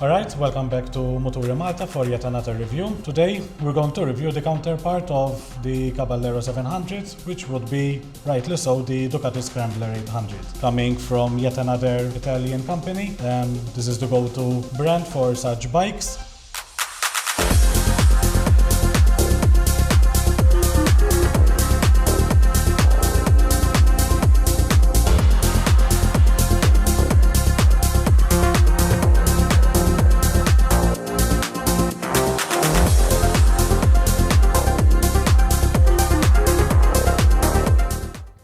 Alright, welcome back to Moturi Malta for yet another review. Today we're going to review the counterpart of the Caballero 700, which would be, rightly so, the Ducati Scrambler 800. Coming from yet another Italian company, and this is the go-to brand for such bikes.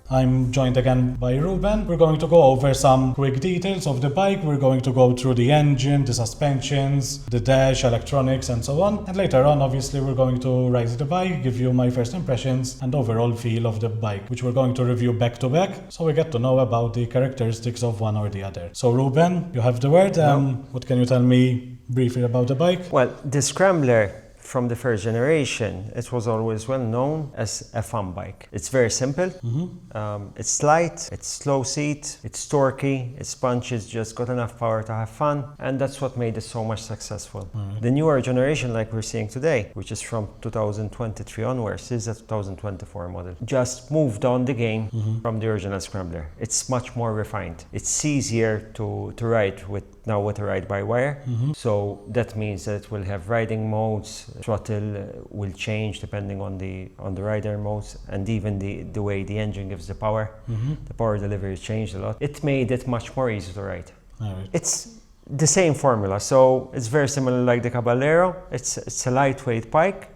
I'm joined again by Ruben. We're going to go over some quick details of the bike. We're going to go through the engine, the suspensions, the dash, electronics, and so on. And later on, obviously, we're going to ride the bike, give you my first impressions and overall feel of the bike, which we're going to review back to back, so we get to know about the characteristics of one or the other. So Ruben, you have the word. What can you tell me briefly about the bike? Well, the Scrambler from the first generation, it was always well known as a fun bike. It's very simple, it's light, it's slow seat, it's torquey, it's punchy, it's just got enough power to have fun, and that's what made it so much successful. The newer generation, like we're seeing today, which is from 2023 onwards, is a 2024 model, just moved on the game from the original Scrambler. It's much more refined. It's easier to ride with now with a ride-by-wire, so that means that it will have riding modes, throttle will change depending on the rider modes, and even the way the engine gives the power. The power delivery changed a lot. It made it much more easy to ride. It's the same formula, so it's very similar like the Caballero. It's a lightweight bike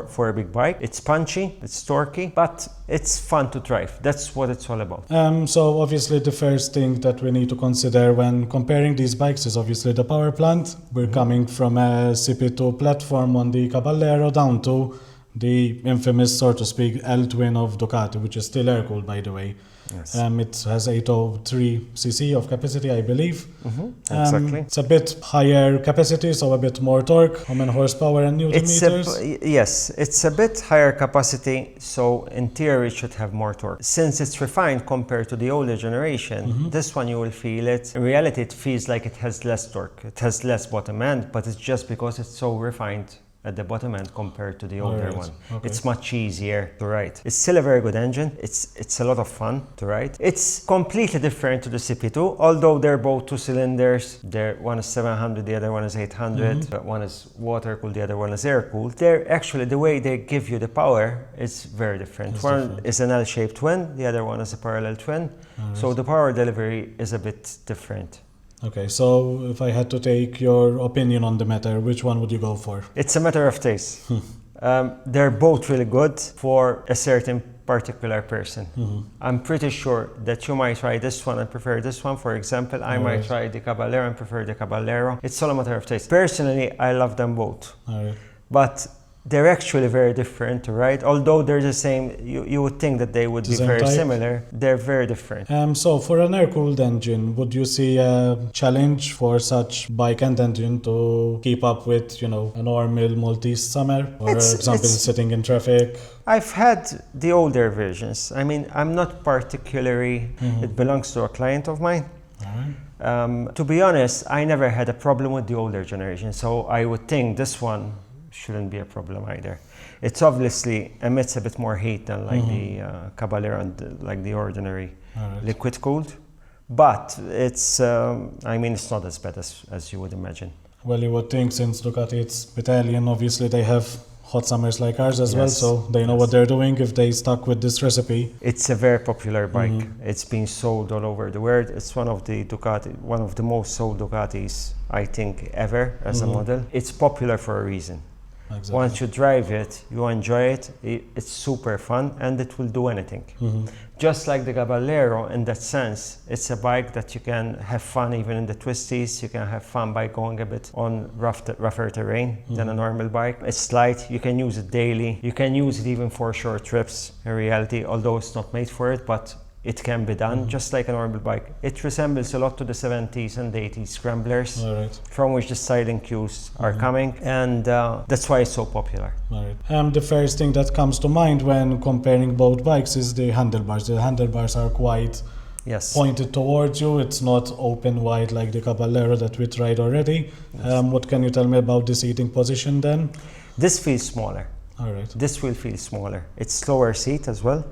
for a big bike. It's punchy, it's torquey, but it's fun to drive. That's what it's all about. So obviously the first thing that we need to consider when comparing these bikes is obviously the power plant. We're coming from a CP2 platform on the Caballero down to the infamous, so to speak, L-twin of Ducati, which is still air-cooled, by the way. Yes. It has 803 cc of capacity, I believe. Exactly. It's a bit higher capacity, so a bit more torque. How many horsepower and newton meters? Yes, it's a bit higher capacity, so in theory it should have more torque. Since it's refined compared to the older generation, this one you will feel it. In reality, it feels like it has less torque. It has less bottom end, but it's just because it's so refined at the bottom end compared to the older one. It's much easier to ride. It's still a very good engine. It's a lot of fun to ride. It's completely different to the CP2, although they're both 2 cylinders. One is 700, the other one is 800. One is water cooled, the other one is air cooled. They're actually, the way they give you the power is very different. One is an L-shaped twin, the other one is a parallel twin. So the power delivery is a bit different. Okay, so if I had to take your opinion on the matter, which one would you go for? It's a matter of taste. They're both really good for a certain particular person. I'm pretty sure that you might try this one and prefer this one. For example, I might try the Caballero and prefer the Caballero. It's all a matter of taste. Personally, I love them both. But they're actually very different to ride. Although they're the same, you would think that they would be very similar. They're very different. So for an air-cooled engine, would you see a challenge for such bike and engine to keep up with, a normal Maltese summer? Or, for example, sitting in traffic? I've had the older versions. I mean, I'm not particularly, it belongs to a client of mine. To be honest, I never had a problem with the older generation, so I would think this one shouldn't be a problem either. It's obviously emits a bit more heat than like the Caballero and like the ordinary liquid cooled, but it's it's not as bad as you would imagine. Well, you would think, since Ducati it's Italian, obviously they have hot summers like ours as well, so they know what they're doing if they stuck with this recipe. It's a very popular bike. It's been sold all over the world. It's one of the most sold Ducatis, I think, ever as a model. It's popular for a reason. Exactly. Once you drive it, you enjoy it, it's super fun, and it will do anything. Just like the Caballero, in that sense, it's a bike that you can have fun even in the twisties. You can have fun by going a bit on rougher terrain than a normal bike. It's light, you can use it daily, you can use it even for short trips in reality, although it's not made for it, but it can be done just like a normal bike. It resembles a lot to the 70s and 80s Scramblers, from which the styling cues are coming, and that's why it's so popular. The first thing that comes to mind when comparing both bikes is the handlebars. The handlebars are quite Yes. pointed towards you. It's not open wide like the Caballero that we tried already. What can you tell me about the seating position then? This feels smaller. All right. This will feel smaller. It's slower seat as well.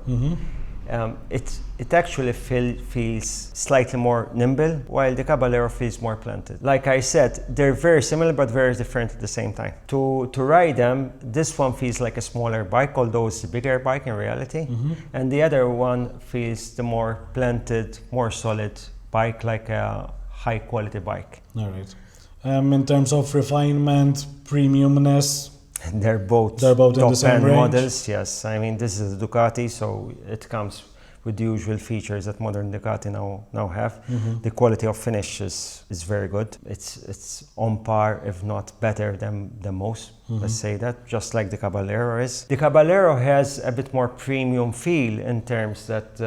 It actually feels slightly more nimble, while the Caballero feels more planted. Like I said, they're very similar but very different at the same time. To ride them, this one feels like a smaller bike, although it's a bigger bike in reality. And the other one feels the more planted, more solid bike, like a high quality bike. All right. In terms of refinement, premiumness, they're both in the same range? models, yes. I mean, this is a Ducati, so it comes with the usual features that modern Ducati now have. The quality of finish is very good. It's on par, if not better than most, let's say that, just like the Caballero is. The Caballero has a bit more premium feel in terms that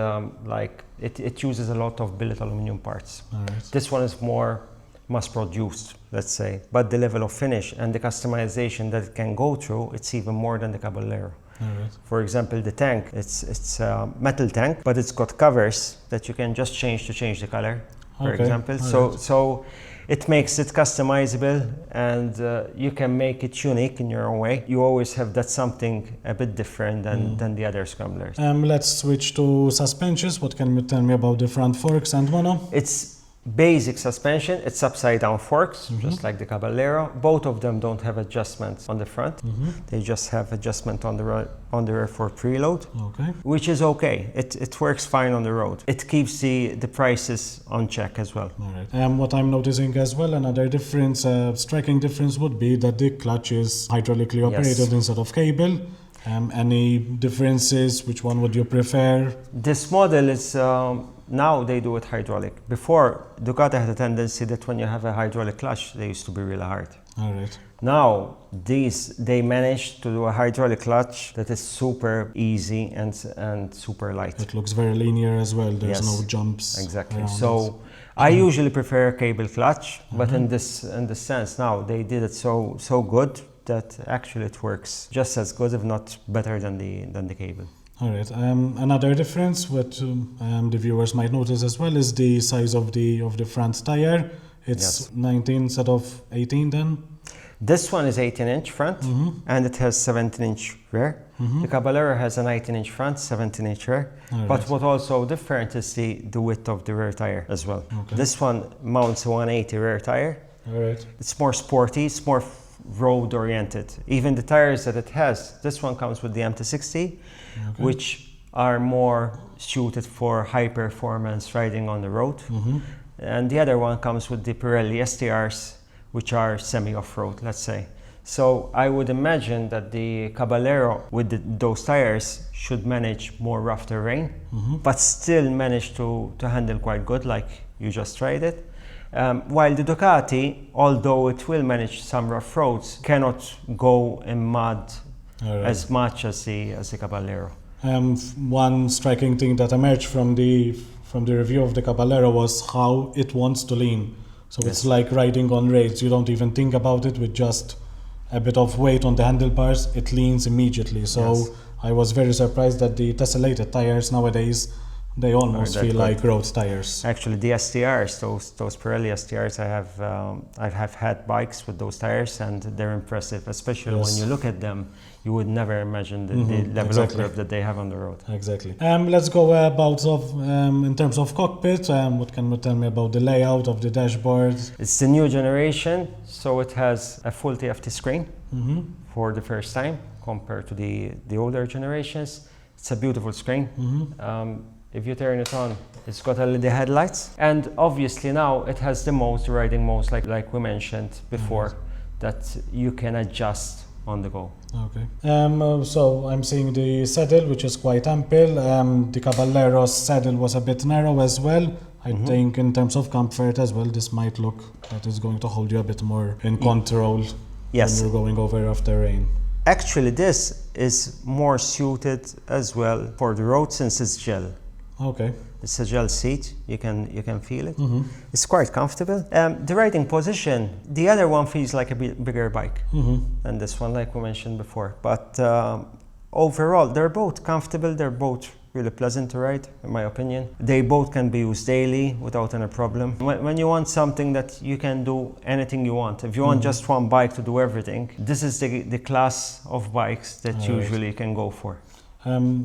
like it uses a lot of billet aluminum parts. All right. This one is more mass-produced, let's say, but the level of finish and the customization that it can go through, it's even more than the Caballero. Right. For example, the tank, it's a metal tank, but it's got covers that you can just change the color, for example. So it makes it customizable, and you can make it unique in your own way. You always have that something a bit different than the other scramblers. Let's switch to suspensions. What can you tell me about the front forks and mono? It's basic suspension. It's upside down forks, just like the Caballero. Both of them don't have adjustments on the front. They just have adjustment on the rear for preload, which is okay. It works fine on the road. It keeps the prices on check as well. All right. What I'm noticing as well, another difference, striking difference would be that the clutch is hydraulically operated instead of cable. Any differences? Which one would you prefer? This model is now they do it hydraulic. Before, Ducati had a tendency that when you have a hydraulic clutch, they used to be really hard. All right. Now, they managed to do a hydraulic clutch that is super easy and super light. It looks very linear as well. There's no jumps. Exactly. So I usually prefer a cable clutch, but in this sense now they did it so good that actually it works just as good, if not better than the cable. All right. Another difference, what the viewers might notice as well, is the size of the front tire. It's 19 instead of 18 then? This one is 18-inch front, and it has 17-inch rear. The Caballero has a 19-inch front, 17-inch rear. But what also different is the width of the rear tire as well. This one mounts a 180 rear tire. All right. It's more sporty, it's more road oriented. Even the tires that it has, this one comes with the MT60, which are more suited for high performance riding on the road. And the other one comes with the Pirelli STRs, which are semi-off-road, let's say. So I would imagine that the Caballero with those tires should manage more rough terrain, but still manage to handle quite good, like you just tried it. While the Ducati, although it will manage some rough roads, cannot go in mud as much as the Caballero. One striking thing that emerged from the review of the Caballero was how it wants to lean. So it's like riding on rails. You don't even think about it. With just a bit of weight on the handlebars, it leans immediately. So I was very surprised that the tessellated tires nowadays, they almost feel like road tires. Actually, the STRs, those Pirelli STRs, I have had bikes with those tires, and they're impressive. Especially when you look at them, you would never imagine the level of grip that they have on the road. Exactly. Let's go about in terms of cockpit. What can you tell me about the layout of the dashboard? It's the new generation, so it has a full TFT screen for the first time compared to the older generations. It's a beautiful screen. If you turn it on, it's got LED headlights, and obviously now it has the riding modes, like we mentioned before, that you can adjust on the go. Okay. So I'm seeing the saddle, which is quite ample. The Caballero's saddle was a bit narrow as well. I think in terms of comfort as well, this might look that it's going to hold you a bit more in control when you're going over rough terrain. Actually, this is more suited as well for the road since it's gel. Okay. It's a gel seat, you can feel it. It's quite comfortable. The riding position, the other one feels like a bigger bike than this one, like we mentioned before. But overall, they're both comfortable, they're both really pleasant to ride, in my opinion. They both can be used daily without any problem. When you want something that you can do anything you want, if you want just one bike to do everything, this is the class of bikes that usually you can go for.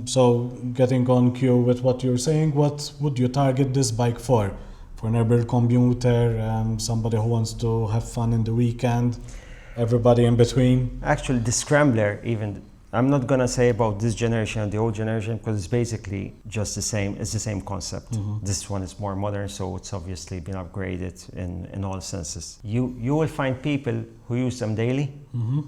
So getting on cue with what you're saying, what would you target this bike for? For an urban commuter, somebody who wants to have fun in the weekend, everybody in between? Actually, the Scrambler, even, I'm not gonna say about this generation and the old generation because it's basically just the same, it's the same concept. This one is more modern, so it's obviously been upgraded in all senses. You will find people who use them daily.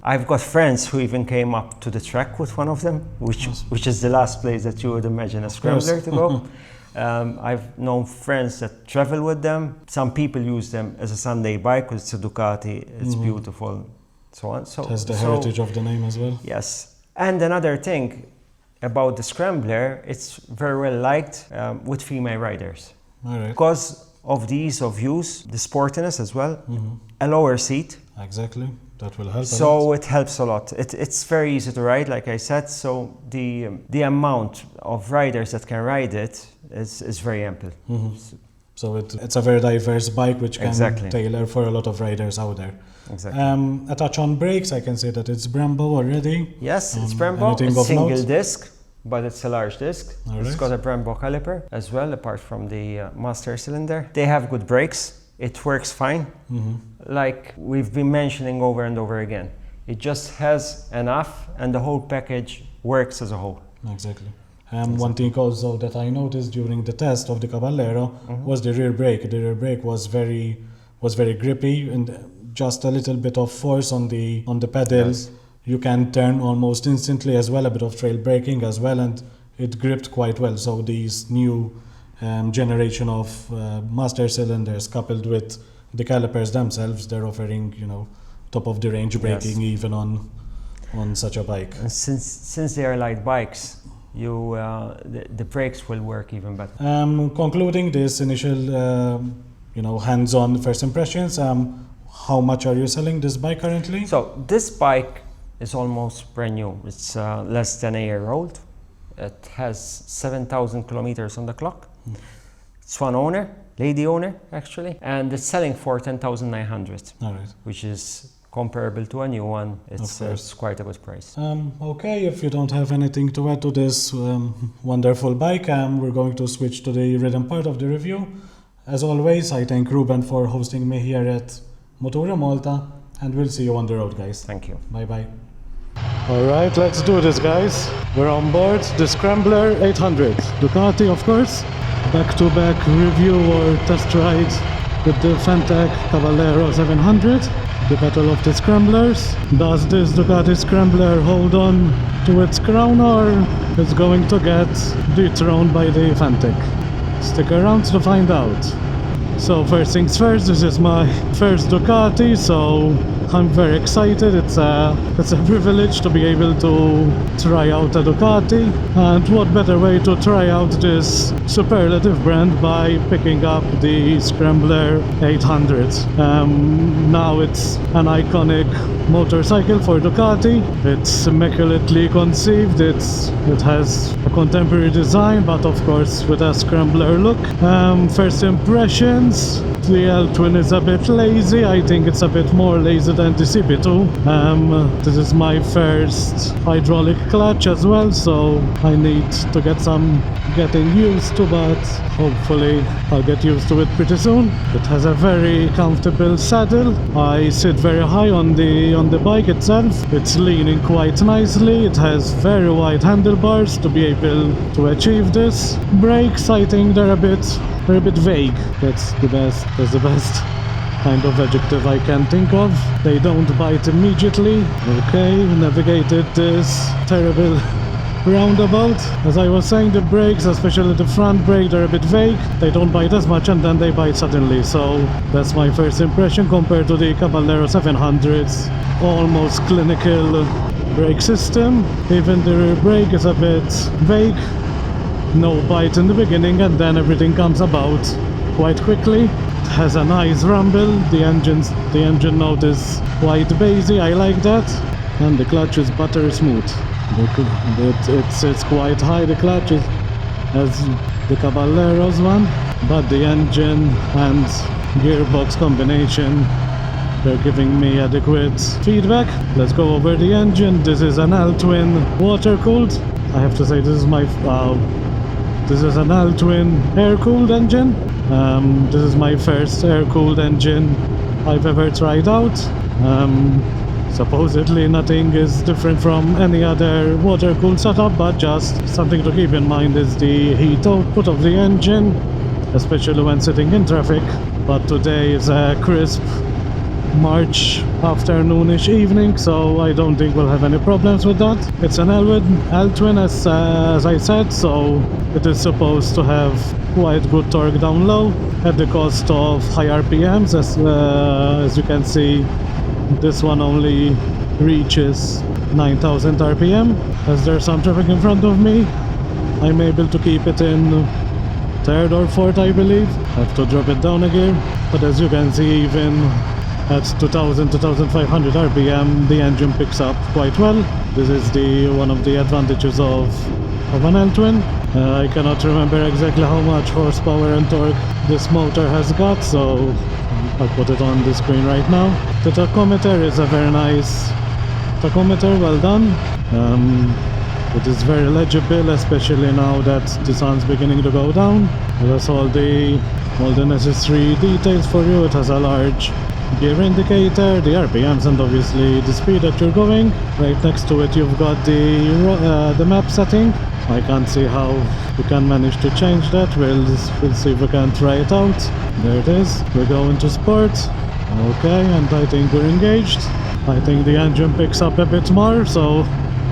I've got friends who even came up to the track with one of them, which is the last place that you would imagine a Scrambler to go. I've known friends that travel with them. Some people use them as a Sunday bike because it's a Ducati, it's beautiful, so on. So it has the heritage of the name as well. Yes. And another thing about the Scrambler, it's very well liked with female riders. All right. Because of the ease of use, the sportiness as well, a lower seat. Exactly, that will help. So it helps a lot. It's very easy to ride, like I said. So the amount of riders that can ride it is very ample. So it's a very diverse bike which can tailor for a lot of riders out there. Exactly. A touch on brakes, I can say that it's Brembo already. Yes, it's Brembo. It's single disc, but it's a large disc. It's got a Brembo caliper as well, apart from the master cylinder. They have good brakes. It works fine. Like we've been mentioning over and over again. It just has enough and the whole package works as a whole. Exactly. One thing also that I noticed during the test of the Caballero was the rear brake. The rear brake was very grippy, and just a little bit of force on the pedals, you can turn almost instantly as well, a bit of trail braking as well, and it gripped quite well. So these new generation of master cylinders coupled with the calipers themselves, they're offering, top of the range braking even on such a bike. And since they are light bikes, the brakes will work even better. Concluding this initial hands-on first impressions, how much are you selling this bike currently? So this bike is almost brand new. It's less than a year old. It has 7,000 kilometers on the clock. It's one owner, lady owner actually, and it's selling for 10,900, which is comparable to a new one. It's quite a good price. Okay, if you don't have anything to add to this wonderful bike, we're going to switch to the written part of the review. As always, I thank Ruben for hosting me here at Motura Malta, and we'll see you on the road, guys. Thank you. Bye-bye. All right, let's do this, guys. We're on board the Scrambler 800. Ducati, of course. Back-to-back review or test ride with the Fantic Caballero 700. The battle of the Scramblers. Does this Ducati Scrambler hold on to its crown, or is going to get dethroned by the Fantic? Stick around to find out. So first things first, this is my first Ducati, so I'm very excited. It's a privilege to be able to try out a Ducati, and what better way to try out this superlative brand by picking up the Scrambler 800. Now it's an iconic motorcycle for Ducati. It's immaculately conceived. It has a contemporary design, but of course with a Scrambler look. First impressions. The L-Twin is a bit lazy. I think it's a bit more lazy than the CB2. This is my first hydraulic clutch as well, so I need to get some getting used to, but hopefully I'll get used to it pretty soon. It has a very comfortable saddle. I sit very high on the bike itself. It's leaning quite nicely. It has very wide handlebars to be able to achieve this. Brakes, I think they're a bit vague. That's the best kind of adjective I can think of. They don't bite immediately. Okay, navigated this terrible roundabout. As I was saying, the brakes, especially the front brake, they're a bit vague. They don't bite as much and then they bite suddenly. So that's my first impression compared to the Caballero 700's almost clinical brake system. Even the rear brake is a bit vague. No bite in the beginning and then everything comes about quite quickly. It has a nice rumble. The engine note is quite bassy. I like that. And the clutch is butter smooth. It's quite high. The clutch is as the Caballero's one, but the engine and gearbox combination, they're giving me adequate feedback. Let's go over the engine. This is an L-twin water-cooled. I have to say this is an L-twin air-cooled engine. This is my first air-cooled engine I've ever tried out. Supposedly nothing is different from any other water-cooled setup, but just something to keep in mind is the heat output of the engine, especially when sitting in traffic. But today is a crisp March afternoonish evening, so I don't think we'll have any problems with that. It's an L-twin as I said, so it is supposed to have quite good torque down low at the cost of high RPMs. As you can see, this one only reaches 9,000 RPM. As there's some traffic in front of me, I'm able to keep it in third or fourth, I believe. I have to drop it down a gear, but as you can see, even at 2,500 RPM, the engine picks up quite well. This is one of the advantages of an L-twin. I cannot remember exactly how much horsepower and torque this motor has got, so I'll put it on the screen right now. The tachometer is a very nice tachometer, well done. It is very legible, especially now that the sun's beginning to go down. It has all the necessary details for you. It has a large gear indicator, the RPMs, and obviously the speed that you're going. Right next to it you've got the map setting. I can't see how we can manage to change that. We'll see if we can try it out. There it is. We're going to sport. Okay, and I think we're engaged. I think the engine picks up a bit more, so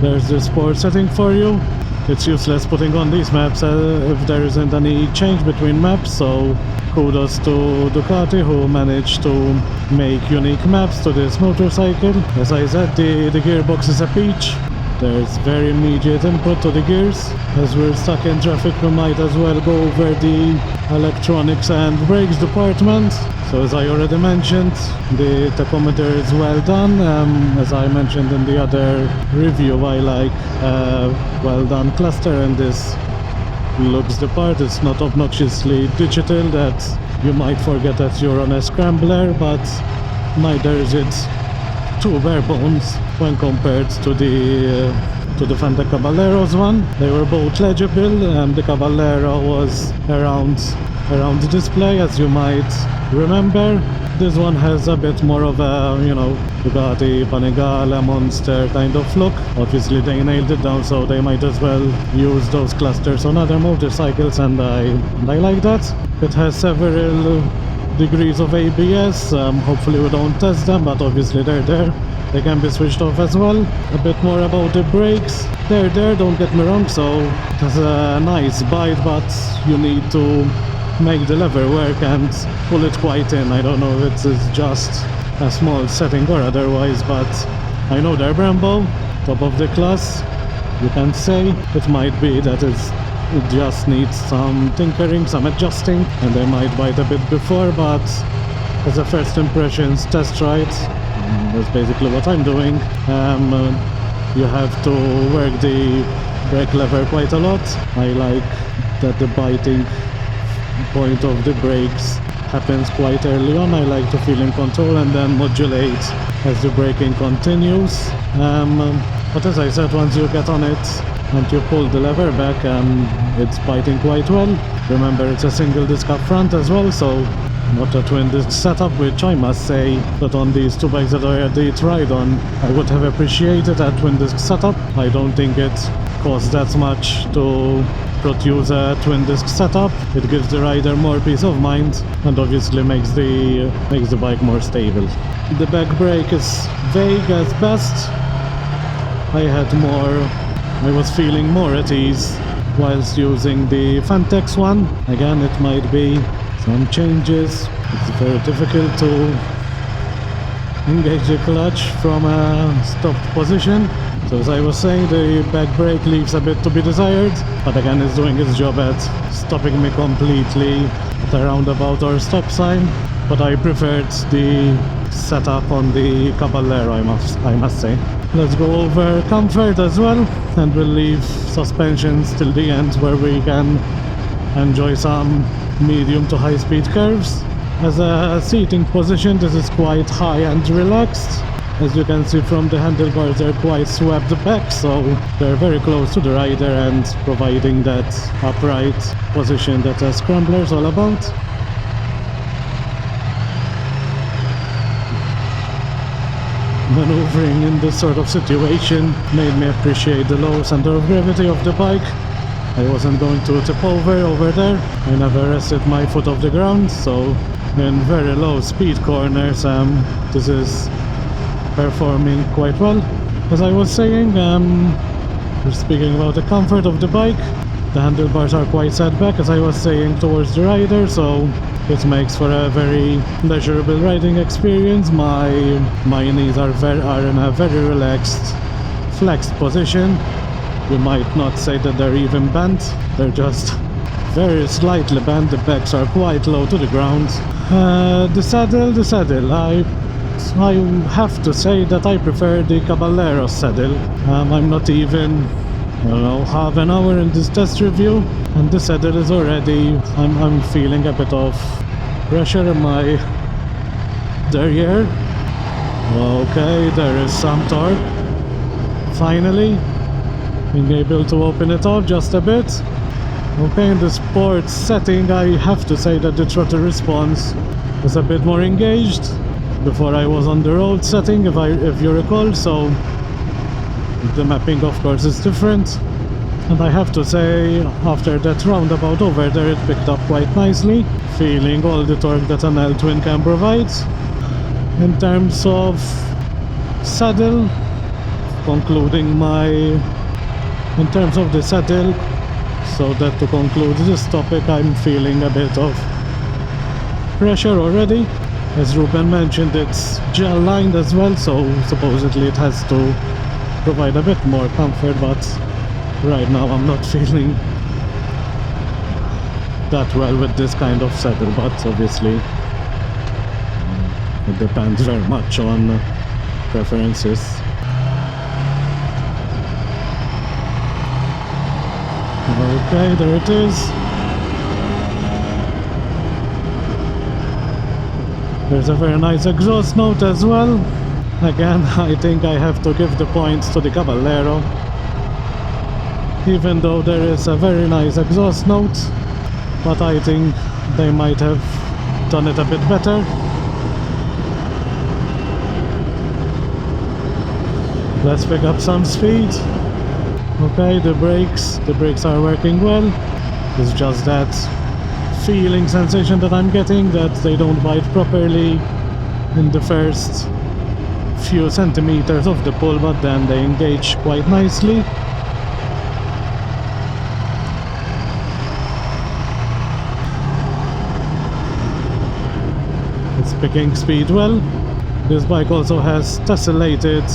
there's the sport setting for you. It's useless putting on these maps if there isn't any change between maps, so kudos to Ducati, who managed to make unique maps to this motorcycle. As I said, the gearbox is a peach. There's very immediate input to the gears. As we're stuck in traffic, we might as well go over the electronics and brakes department. So as I already mentioned, the tachometer is well done. As I mentioned in the other review, I like well done cluster, and this looks the part. It's not obnoxiously digital that you might forget that you're on a scrambler, but neither is it too bare bones when compared to the Fantic Caballero's one. They were both legible, and the Caballero was around the display, as you might remember. This one has a bit more of a, Borgo Panigale monster kind of look. Obviously they nailed it down, so they might as well use those clusters on other motorcycles, and I like that. It has several degrees of ABS. Hopefully we don't test them, but obviously they're there. They can be switched off as well. A bit more about the brakes. They're there, don't get me wrong, so it has a nice bite, but you need to make the lever work and pull it quite in. I don't know if it's just a small setting or otherwise, but I know they're Brembo, top of the class. You can say it might be that it just needs some tinkering, some adjusting, and they might bite a bit before, but as a first impressions test ride, that's basically what I'm doing. You have to work the brake lever quite a lot. I like that the biting point of the brakes happens quite early on. I like to feel in control and then modulate as the braking continues. But as I said, once you get on it and you pull the lever back, it's biting quite well. Remember, it's a single disc up front as well, so not a twin disc setup, which I must say that on these two bikes that I already tried on, I would have appreciated a twin disc setup. I don't think it costs that much to produce a twin disc setup. It gives the rider more peace of mind and obviously makes the bike more stable. The back brake is vague as best. I was feeling more at ease whilst using the Fantic one. Again, it might be some changes. It's very difficult to engage the clutch from a stopped position. So as I was saying, the back brake leaves a bit to be desired, but again it's doing its job at stopping me completely at a roundabout or stop sign. But I preferred the setup on the Caballero, I must say. Let's go over comfort as well, and we'll leave suspensions till the end where we can enjoy some medium to high speed curves. As a seating position, this is quite high and relaxed. As you can see from the handlebars, they're quite swept back, so they're very close to the rider and providing that upright position that a scrambler is all about. Maneuvering in this sort of situation made me appreciate the low center of gravity of the bike. I wasn't going to tip over there. I never rested my foot off the ground, so in very low speed corners, this is performing quite well. As I was saying, we're speaking about the comfort of the bike. The handlebars are quite set back, as I was saying, towards the rider, so it makes for a very pleasurable riding experience. My knees are in a very relaxed, flexed position. You might not say that they're even bent, they're just very slightly bent. The backs are quite low to the ground. The saddle, I have to say that I prefer the Caballero saddle. I'm not even, I don't know, half an hour in this test review, and the saddle is already, I'm feeling a bit of pressure in my derriere. Okay, there is some torque. Finally, being able to open it up just a bit. Okay, in the sports setting, I have to say that the throttle response is a bit more engaged. Before I was on the road setting, if you recall, so the mapping of course is different. And I have to say, after that roundabout over there, it picked up quite nicely, feeling all the torque that an L-twin can provide. In terms of saddle, in terms of the saddle, so that to conclude this topic, I'm feeling a bit of pressure already. As Ruben mentioned, it's gel lined as well, so supposedly it has to provide a bit more comfort, but right now I'm not feeling that well with this kind of saddle, but obviously it depends very much on preferences. Okay, there it is. There's a very nice exhaust note as well. Again, I think I have to give the points to the Caballero. Even though there is a very nice exhaust note, but I think they might have done it a bit better. Let's pick up some speed. Okay, the brakes are working well. It's just that feeling sensation that I'm getting, that they don't bite properly in the first few centimeters of the pull, but then they engage quite nicely. It's picking speed well. This bike also has tessellated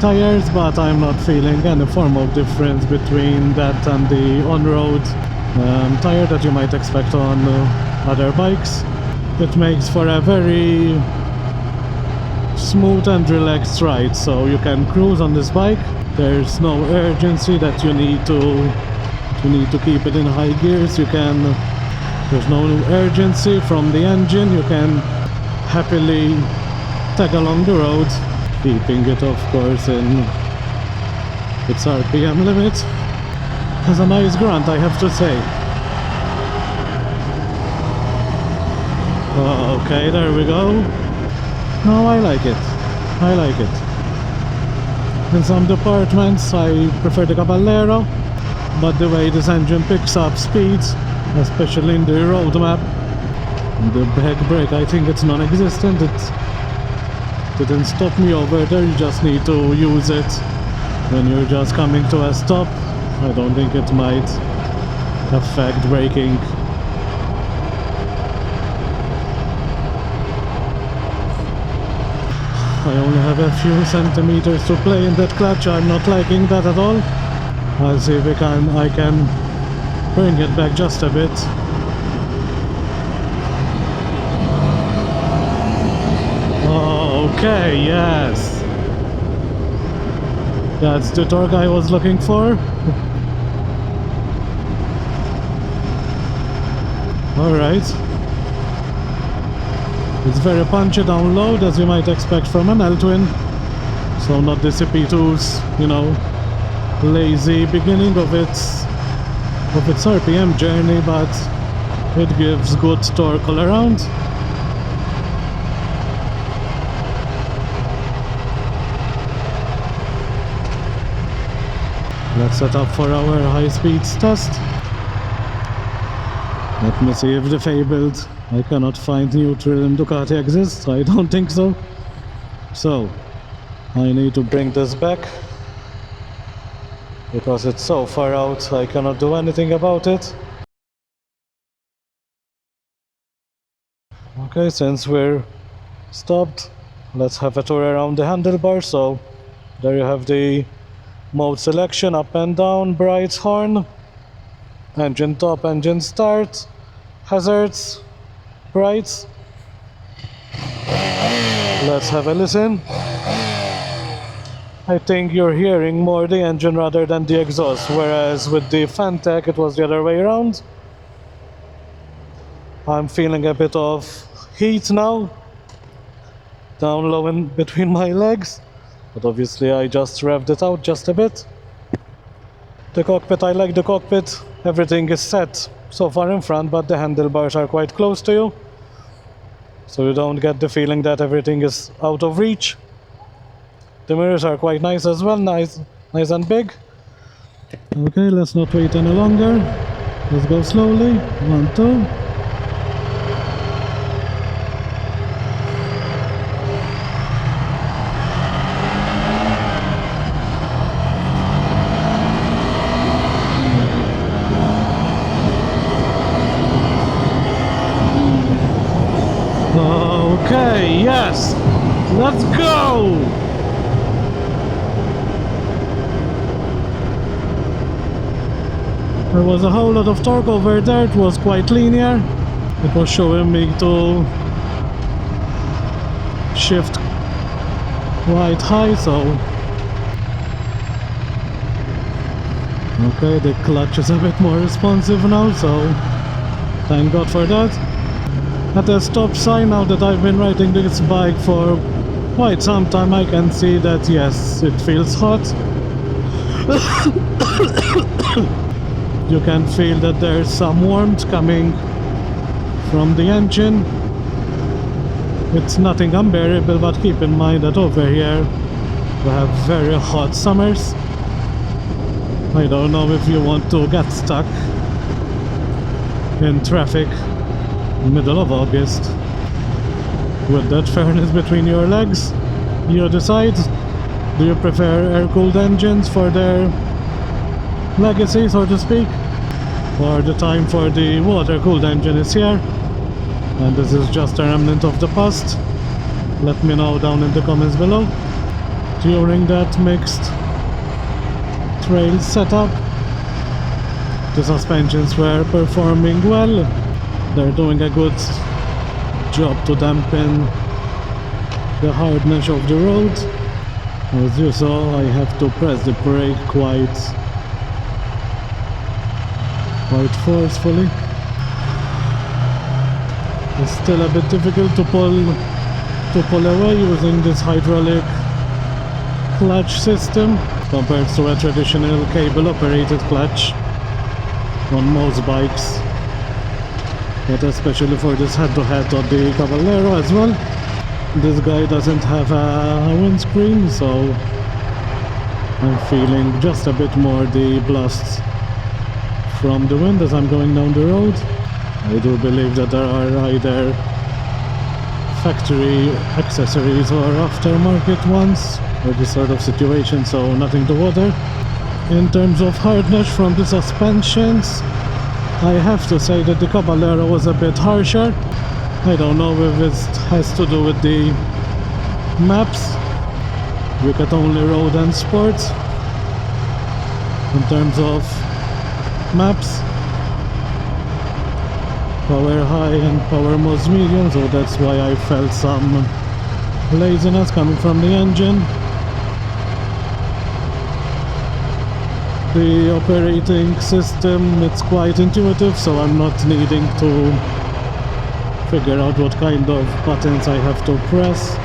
tires, but I'm not feeling any form of difference between that and the on-road tire that you might expect on other bikes. It makes for a very smooth and relaxed ride, so you can cruise on this bike. There's no urgency that you need to keep it in high gears. There's no urgency from the engine. You can happily tag along the road, keeping it of course in its RPM limit. Has a nice grunt, I have to say. Okay, there we go. No, I like it. In some departments I prefer the Caballero, but the way this engine picks up speed, especially in the road map, the back brake, I think it's non-existent. It didn't stop me over there. You just need to use it when you're just coming to a stop. I don't think it might affect braking. I only have a few centimeters to play in that clutch. I'm not liking that at all. I'll see if I can bring it back just a bit. Okay, yes. That's the torque I was looking for. Alright. It's very punchy down low, as you might expect from an L-twin. So not the CP2's, you know, lazy beginning of its RPM journey, but it gives good torque all around. Let's set up for our high speeds test. Let me see if the fabled I cannot find neutral in Ducati exists. I don't think so. So I need to bring this back because it's so far out I cannot do anything about it. Okay, since we're stopped, let's have a tour around the handlebar. So there you have the mode selection, up and down, bright horn, engine top, engine start, hazards, brights. Let's have a listen. I think you're hearing more the engine rather than the exhaust, whereas with the Fantic it was the other way around. I'm feeling a bit of heat now, down low in between my legs, but obviously I just revved it out just a bit. The cockpit, I like the cockpit. Everything is set so far in front, but the handlebars are quite close to you, so you don't get the feeling that everything is out of reach. The mirrors are quite nice as well, nice and big. Okay, let's not wait any longer. Let's go slowly. 1, 2. Okay, yes, let's go! There was a whole lot of torque over there, it was quite linear. It was showing me to shift quite high, so... Okay, the clutch is a bit more responsive now, so thank God for that. At the stop sign, now that I've been riding this bike for quite some time, I can see that yes, it feels hot. You can feel that there's some warmth coming from the engine. It's nothing unbearable, but keep in mind that over here we have very hot summers. I don't know if you want to get stuck in traffic middle of August with that furnace between your legs. You decide, do you prefer air-cooled engines for their legacy, so to speak, or the time for the water-cooled engine is here, and this is just a remnant of the past? Let me know down in the comments below. During that mixed trail setup, the suspensions were performing well. They're doing a good job to dampen the hardness of the road. As you saw, I have to press the brake quite forcefully. It's still a bit difficult to pull away using this hydraulic clutch system compared to a traditional cable operated clutch on most bikes, but especially for this head-to-head of the Caballero as well. This guy doesn't have a windscreen, so I'm feeling just a bit more the blasts from the wind as I'm going down the road. I do believe that there are either factory accessories or aftermarket ones for this sort of situation, so nothing to bother. In terms of hardness from the suspensions, I have to say that the Caballero was a bit harsher. I don't know if it has to do with the maps. We got only road and sport in terms of maps. Power high and power most medium, so that's why I felt some laziness coming from the engine. The operating system, it's quite intuitive, so I'm not needing to figure out what kind of buttons I have to press.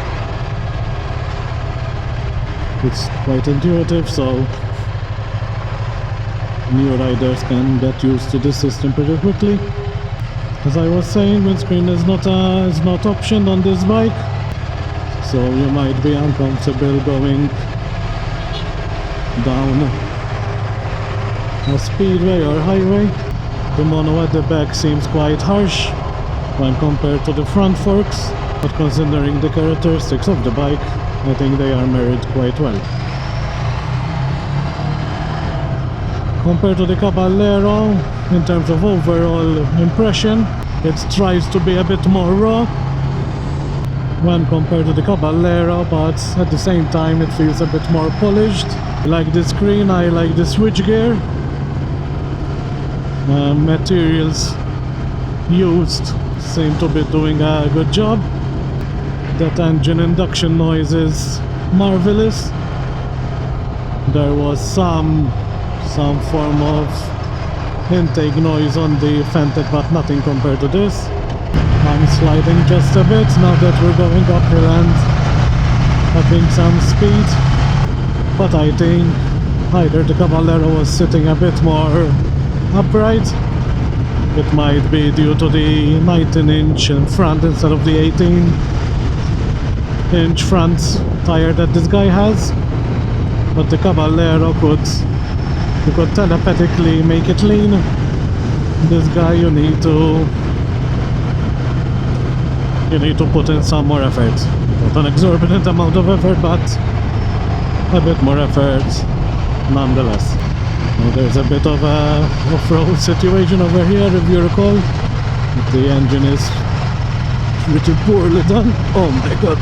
It's quite intuitive, so new riders can get used to this system pretty quickly. As I was saying, windscreen is not optioned on this bike, so you might be uncomfortable going down a speedway or highway. The mono at the back seems quite harsh when compared to the front forks, but considering the characteristics of the bike, I think they are married quite well. Compared to the Caballero, in terms of overall impression, it strives to be a bit more raw when compared to the Caballero, but at the same time it feels a bit more polished. I like the screen, I like the switchgear. Materials used seem to be doing a good job. That engine induction noise is marvelous. There was some form of intake noise on the Fantic, but nothing compared to this. I'm sliding just a bit now that we're going uphill and having some speed, but I think either the Caballero was sitting a bit more upright. It might be due to the 19-inch in front instead of the 18-inch front tire that this guy has, but the Caballero could telepathically make it lean. This guy you need to put in some more effort. Not an exorbitant amount of effort, but a bit more effort nonetheless. Now there's a bit of a off-road situation over here, if you recall. The engine is pretty poorly done. Oh my god.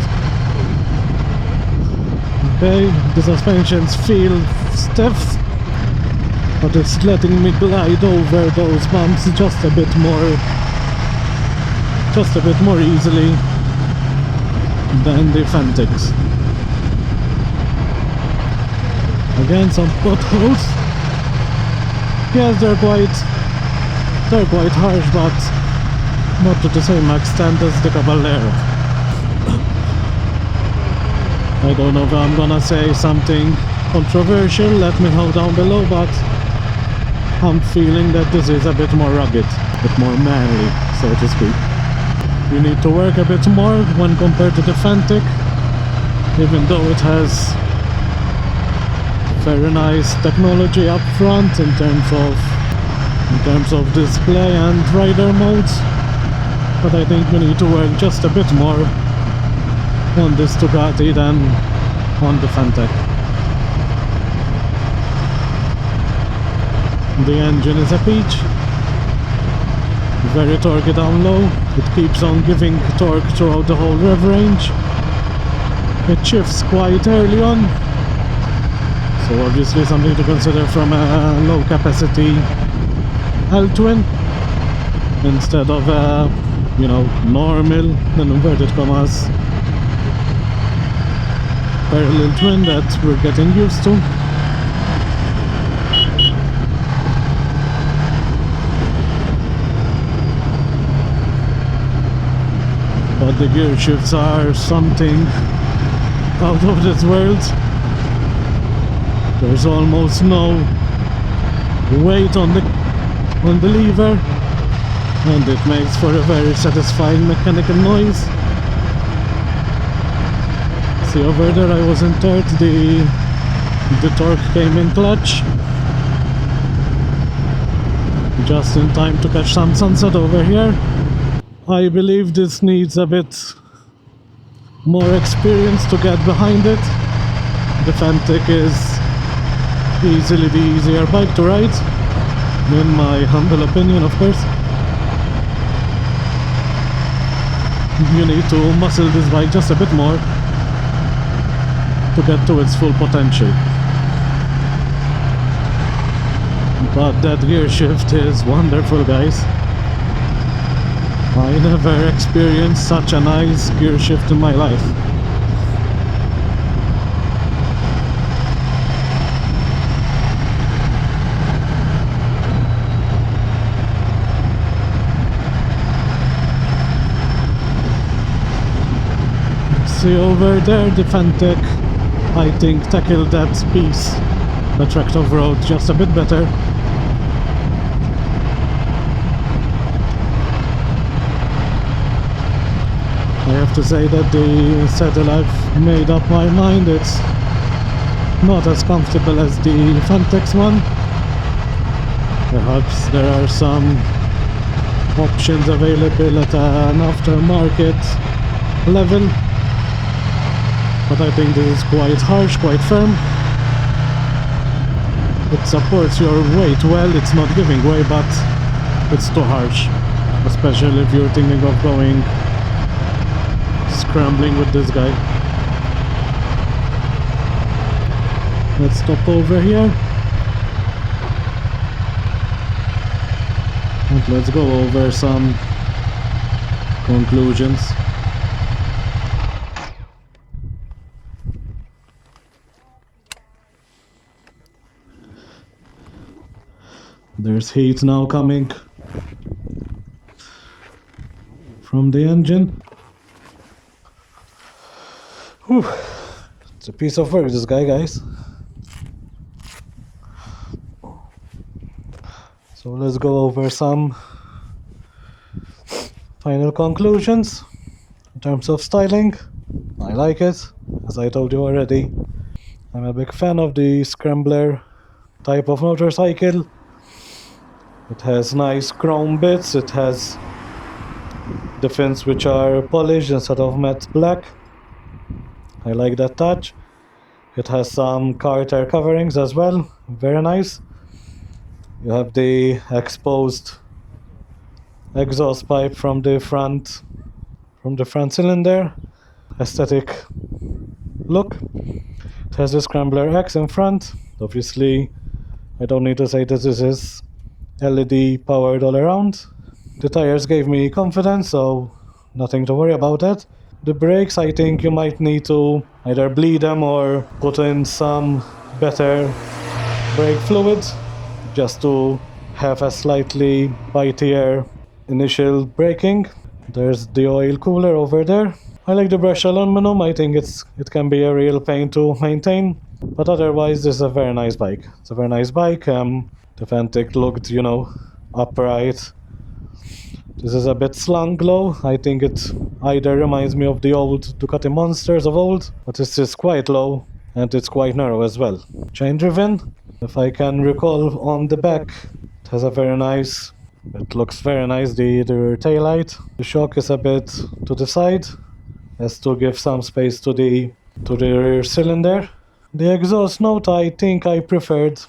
Okay, the suspensions feel stiff, but it's letting me glide over those bumps just a bit more easily than the Fantics. Again, some potholes. Yes, they're quite harsh, but not to the same extent as the Caballero. I don't know if I'm gonna say something controversial, let me know down below, but I'm feeling that this is a bit more rugged, a bit more manly, so to speak. You need to work a bit more when compared to the Fantic, even though it has very nice technology up front in terms of display and rider modes, but I think you need to work just a bit more on this Ducati than on the Fantic. The engine is a peach, very torquey down low. It keeps on giving torque throughout the whole rev range. It shifts quite early on, so obviously something to consider from a low capacity L-twin instead of a, normal, in inverted commas, parallel twin that we're getting used to. But the gear shifts are something out of this world. There's almost no weight on the lever, and it makes for a very satisfying mechanical noise. See over there, I was in third, the torque came in clutch. Just in time to catch some sunset over here. I believe this needs a bit more experience to get behind it. The Fantic is easily the easier bike to ride, in my humble opinion, of course. You need to muscle this bike just a bit more to get to its full potential. But that gear shift is wonderful, guys. I never experienced such a nice gear shift in my life. see over there, the Fantic, I think, tackled that piece, the tract of road, just a bit better. I have to say that the saddle, I've made up my mind, it's not as comfortable as the Fantic's one. Perhaps there are some options available at an aftermarket level, but I think this is quite harsh, quite firm. It supports your weight well, it's not giving way, but it's too harsh, especially if you're thinking of going scrambling with this guy. Let's stop over here and let's go over some conclusions. There's heat now coming from the engine. Whew. It's a piece of work, this guy, guys. So let's go over some final conclusions. In terms of styling, I like it, as I told you already. I'm a big fan of the Scrambler type of motorcycle. It has nice chrome bits, it has the fins which are polished instead of matte black. I like that touch. It has some Carter coverings as well, very nice. You have the exposed exhaust pipe from the front cylinder. Aesthetic look. It has the Scrambler X in front. Obviously, I don't need to say that this is LED powered all around. The tires gave me confidence, so nothing to worry about that. The brakes, I think you might need to either bleed them or put in some better brake fluid just to have a slightly bitier initial braking. There's the oil cooler over there. I like the brushed aluminum. I think it can be a real pain to maintain, but otherwise this is a very nice bike. It's a very nice bike. The Fantic looked, you know, upright. This is a bit slung low. I think it either reminds me of the old Ducati Monsters of old, but it's just quite low and it's quite narrow as well. Chain driven, if I can recall, on the back it has a very nice, it looks very nice, the tail light. The shock is a bit to the side as to give some space to the rear cylinder. The exhaust note, I think I preferred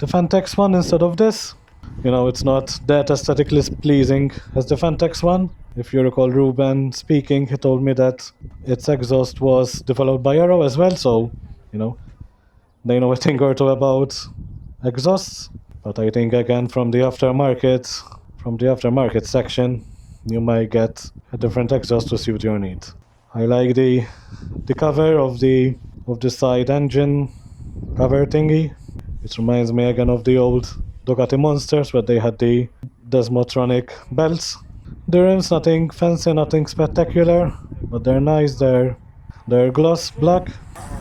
the Fantic's one instead of this. You know, it's not that aesthetically pleasing as the Fantic's one. If you recall Ruben speaking, he told me that its exhaust was developed by Arrow as well, so, you know, they know a thing or two about exhausts. But I think, again, from the aftermarket section, you might get a different exhaust to suit your need. I like the cover of the side engine cover thingy. It reminds me again of the old Ducati Monsters, where they had the Desmotronic belts. The rims, nothing fancy, nothing spectacular, but they're nice. They're gloss black.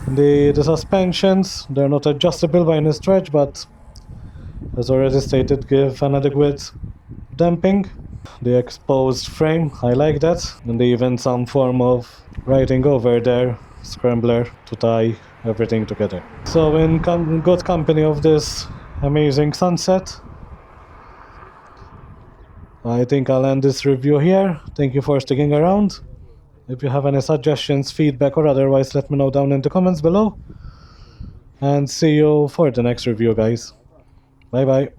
The suspensions, they're not adjustable by any stretch, but as already stated, give an adequate damping. The exposed frame, I like that, and even some form of writing over there, Scrambler, to tie everything together. So in good company of this amazing sunset, I think I'll end this review here. Thank you for sticking around. If you have any suggestions, feedback or otherwise, let me know down in the comments below. And see you for the next review, guys. Bye bye.